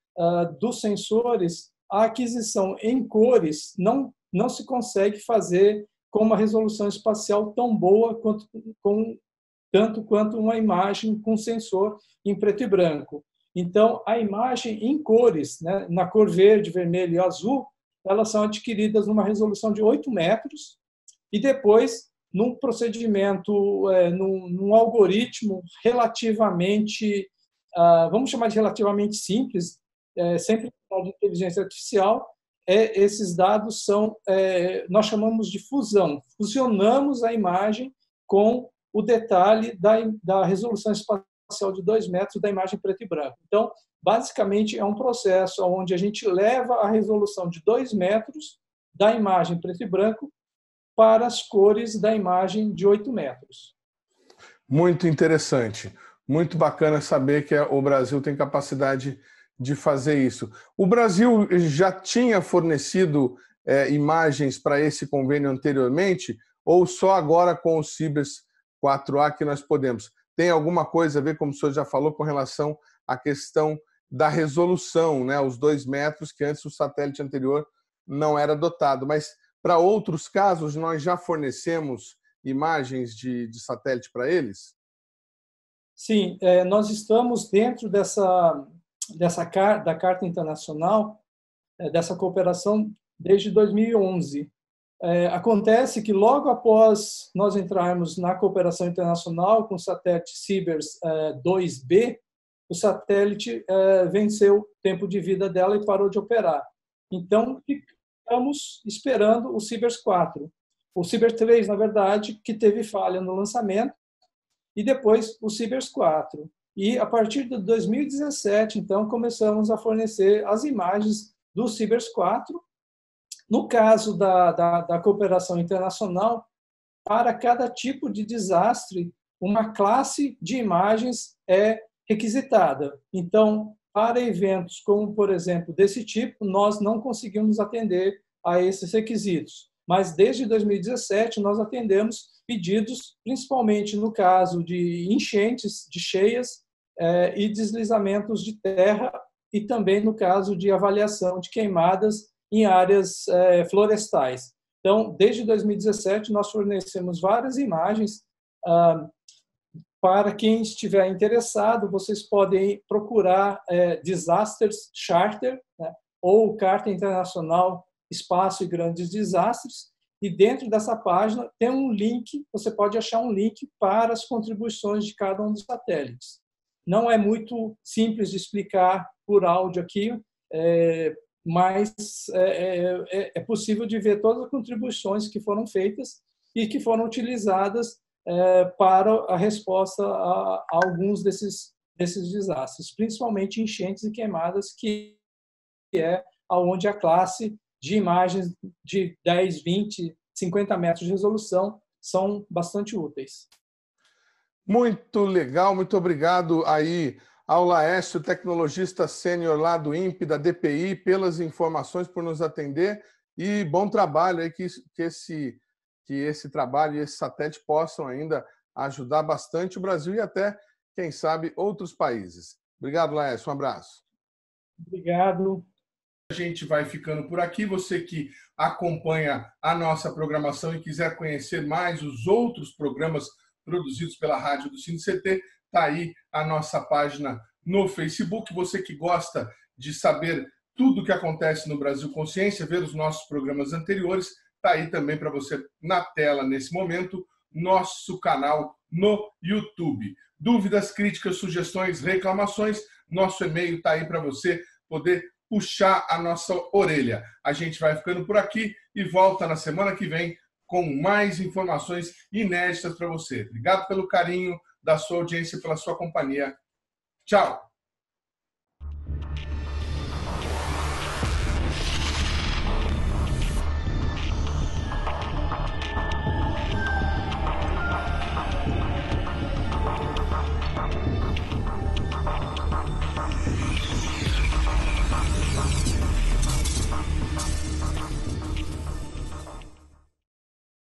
dos sensores, a aquisição em cores não se consegue fazer com uma resolução espacial tão boa tanto quanto uma imagem com sensor em preto e branco. Então, a imagem em cores, né, na cor verde, vermelho e azul, elas são adquiridas numa resolução de 8 metros e depois, num procedimento, num algoritmo relativamente, vamos chamar de relativamente simples, sempre de inteligência artificial, esses dados nós chamamos de fusão. Fusionamos a imagem com o detalhe da resolução espacial de 2 metros da imagem preto e branco. Então, basicamente, é um processo onde a gente leva a resolução de 2 metros da imagem preto e branco para as cores da imagem de 8 metros. Muito interessante. Muito bacana saber que o Brasil tem capacidade de fazer isso. O Brasil já tinha fornecido imagens para esse convênio anteriormente, ou só agora com o Cibers 4A que nós podemos? Tem alguma coisa a ver, como o senhor já falou, com relação à questão da resolução, né? Os 2 metros, que antes o satélite anterior não era dotado. Mas, para outros casos, nós já fornecemos imagens de satélite para eles? Sim, nós estamos dentro da Carta Internacional, dessa cooperação, desde 2011. Acontece que logo após nós entrarmos na cooperação internacional com o satélite Sibers 2B, o satélite venceu o tempo de vida dela e parou de operar. Então, ficamos esperando o Sibers 4. O Sibers 3, na verdade, que teve falha no lançamento, e depois o Sibers 4. E a partir de 2017, então, começamos a fornecer as imagens do Sibers 4. No caso da cooperação internacional, para cada tipo de desastre, uma classe de imagens é requisitada. Então, para eventos como, por exemplo, desse tipo, nós não conseguimos atender a esses requisitos. Mas desde 2017 nós atendemos pedidos, principalmente no caso de enchentes, de cheias e deslizamentos de terra, e também no caso de avaliação de queimadas em áreas florestais. Então, desde 2017, nós fornecemos várias imagens. Para quem estiver interessado, vocês podem procurar Disasters Charter, né, ou Carta Internacional Espaço e Grandes Desastres, e dentro dessa página tem um link, você pode achar um link para as contribuições de cada um dos satélites. Não é muito simples de explicar por áudio aqui, mas é possível de ver todas as contribuições que foram feitas e que foram utilizadas para a resposta a alguns desses desastres, principalmente enchentes e queimadas, que é onde a classe de imagens de 10, 20, 50 metros de resolução são bastante úteis. Muito legal, muito obrigado aí ao Laércio, tecnologista sênior lá do INPE, da DPI, pelas informações, por nos atender, e bom trabalho aí, que esse trabalho e esse satélite possam ainda ajudar bastante o Brasil e até, quem sabe, outros países. Obrigado, Laércio, um abraço. Obrigado. A gente vai ficando por aqui. Você que acompanha a nossa programação e quiser conhecer mais os outros programas produzidos pela Rádio do CineCT, está aí a nossa página no Facebook. Você que gosta de saber tudo o que acontece no Brasil Consciência, ver os nossos programas anteriores, está aí também para você na tela nesse momento, nosso canal no YouTube. Dúvidas, críticas, sugestões, reclamações, nosso e-mail está aí para você poder puxar a nossa orelha. A gente vai ficando por aqui e volta na semana que vem com mais informações inéditas para você. Obrigado pelo carinho da sua audiência e pela sua companhia. Tchau!